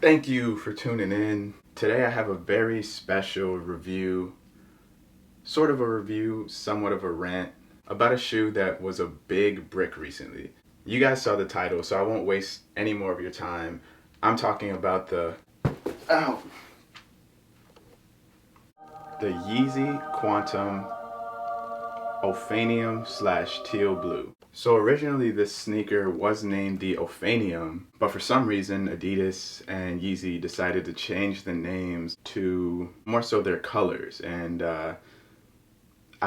Thank you for tuning in. Today I have a very special review, sort of a review, somewhat of a rant, about a shoe that was a big brick recently. You guys saw the title, so I won't waste any more of your time. I'm talking about the Yeezy Quantum Ophanium / Teal Blue. So originally this sneaker was named the Ophanium, but for some reason Adidas and Yeezy decided to change the names to more so their colors, and I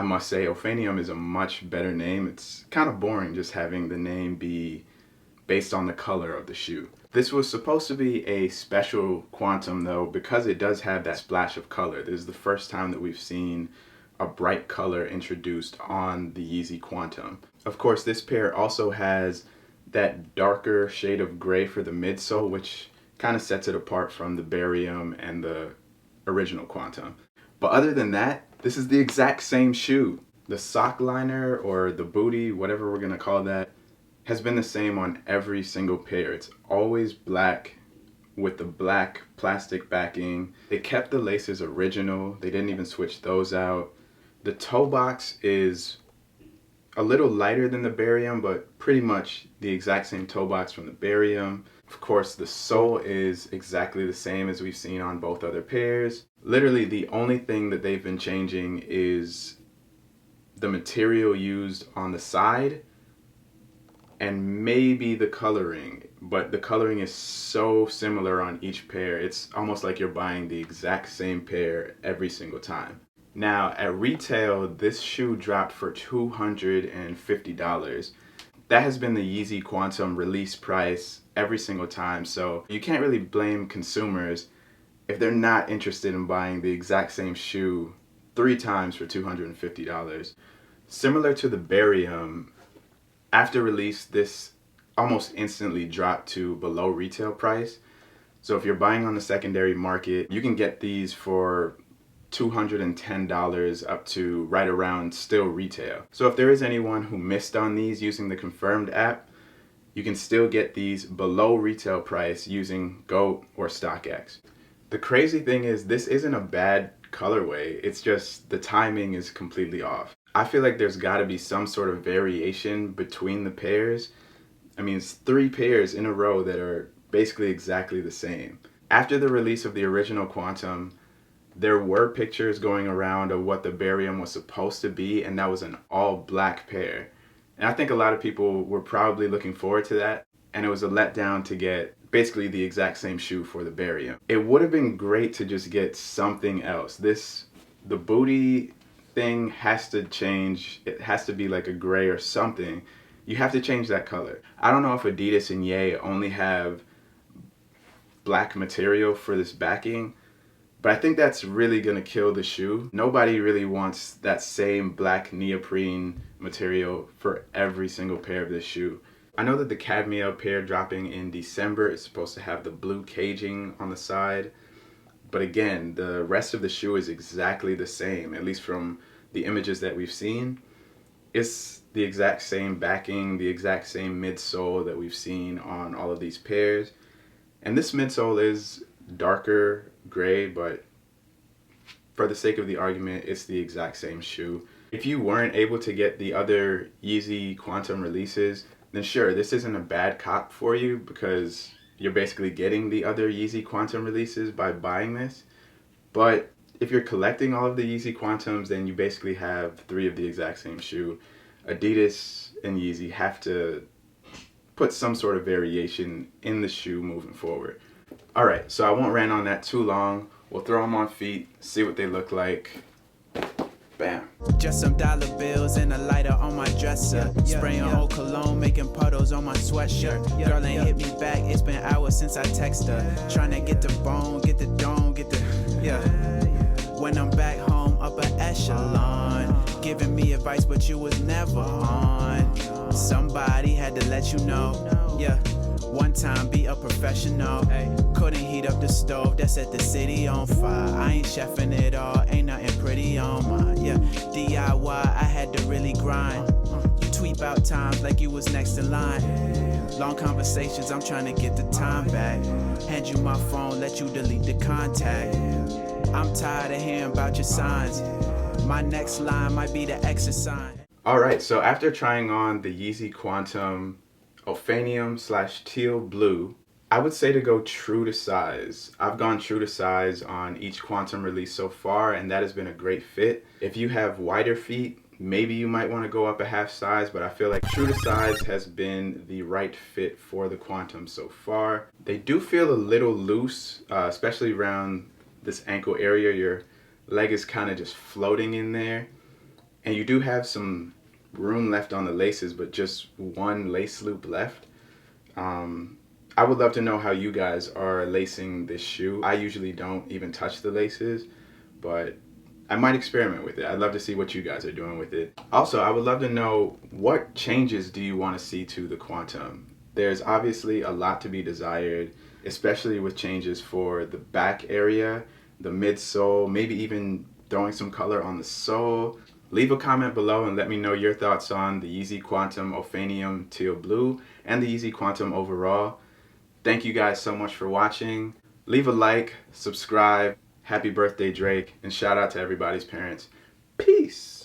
must say Ophanium is a much better name. It's kind of boring just having the name be based on the color of the shoe. This was supposed to be a special Quantum though, because it does have that splash of color. This is the first time that we've seen a bright color introduced on the Yeezy Quantum. Of course, this pair also has that darker shade of gray for the midsole, which kind of sets it apart from the barium and the original Quantum. But other than that, this is the exact same shoe. The sock liner or the booty, whatever we're gonna call that, has been the same on every single pair. It's always black with the black plastic backing. They kept the laces original. They didn't even switch those out. The toe box is a little lighter than the barium, but pretty much the exact same toe box from the barium. Of course, the sole is exactly the same as we've seen on both other pairs. Literally, the only thing that they've been changing is the material used on the side and maybe the coloring, but the coloring is so similar on each pair. It's almost like you're buying the exact same pair every single time. Now, at retail, this shoe dropped for $250. That has been the Yeezy Quantum release price every single time, so you can't really blame consumers if they're not interested in buying the exact same shoe 3 times for $250. Similar to the barium, after release, this almost instantly dropped to below retail price. So if you're buying on the secondary market, you can get these for $210 up to right around still retail. So if there is anyone who missed on these using the Confirmed app, you can still get these below retail price using GOAT or StockX. The crazy thing is, this isn't a bad colorway, it's just the timing is completely off. I feel like there's got to be some sort of variation between the pairs. I mean, it's 3 pairs in a row that are basically exactly the same. After the release of the original Quantum, there were pictures going around of what the barium was supposed to be, and that was an all black pair. And I think a lot of people were probably looking forward to that, and it was a letdown to get basically the exact same shoe for the barium. It would have been great to just get something else. The booty thing has to change. It has to be like a gray or something. You have to change that color. I don't know if Adidas and Ye only have black material for this backing, but I think that's really gonna kill the shoe. Nobody really wants that same black neoprene material for every single pair of this shoe. I know that the Cadmiel pair dropping in December is supposed to have the blue caging on the side, but again, the rest of the shoe is exactly the same, at least from the images that we've seen. It's the exact same backing, the exact same midsole that we've seen on all of these pairs. And this midsole is darker gray, but for the sake of the argument, it's the exact same shoe. If you weren't able to get the other Yeezy Quantum releases, then sure, this isn't a bad cop for you because you're basically getting the other Yeezy Quantum releases by buying this. But if you're collecting all of the Yeezy Quantums, then you basically have 3 of the exact same shoe. Adidas and Yeezy have to put some sort of variation in the shoe moving forward. Alright, so I won't rant on that too long. We'll throw them on feet, see what they look like. Bam. Just some dollar bills and a lighter on my dresser. Spraying old cologne, making puddles on my sweatshirt. Girl ain't hit me back, it's been hours since I text her. Trying to get the bone, get the dome, get the, When I'm back home, upper echelon. Giving me advice, but you was never on. Somebody had to let you know, One time, be a professional. Couldn't heat up the stove that set the city on fire. I ain't chefing it all, ain't nothing pretty on mine. DIY, I had to really grind. You tweet about times like you was next in line. Long conversations, I'm trying to get the time back. Hand you my phone, let you delete the contact. I'm tired of hearing about your signs. My next line might be the exit sign. Alright, so after trying on the Yeezy Quantum Ophanium / Teal Blue, I would say to go true to size. I've gone true to size on each Quantum release so far, and that has been a great fit. If you have wider feet, maybe you might want to go up a half size, but I feel like true to size has been the right fit for the Quantum so far. They do feel a little loose, especially around this ankle area. Your leg is kind of just floating in there, and you do have some room left on the laces, but just one lace loop left. I would love to know how you guys are lacing this shoe. I usually don't even touch the laces, but I might experiment with it. I'd love to see what you guys are doing with it. Also, I would love to know, what changes do you want to see to the Quantum? There's obviously a lot to be desired, especially with changes for the back area, the midsole, maybe even throwing some color on the sole. Leave a comment below and let me know your thoughts on the Yeezy Quantum Ophanium Teal Blue and the Yeezy Quantum overall. Thank you guys so much for watching. Leave a like, subscribe, happy birthday Drake, and shout out to everybody's parents. Peace!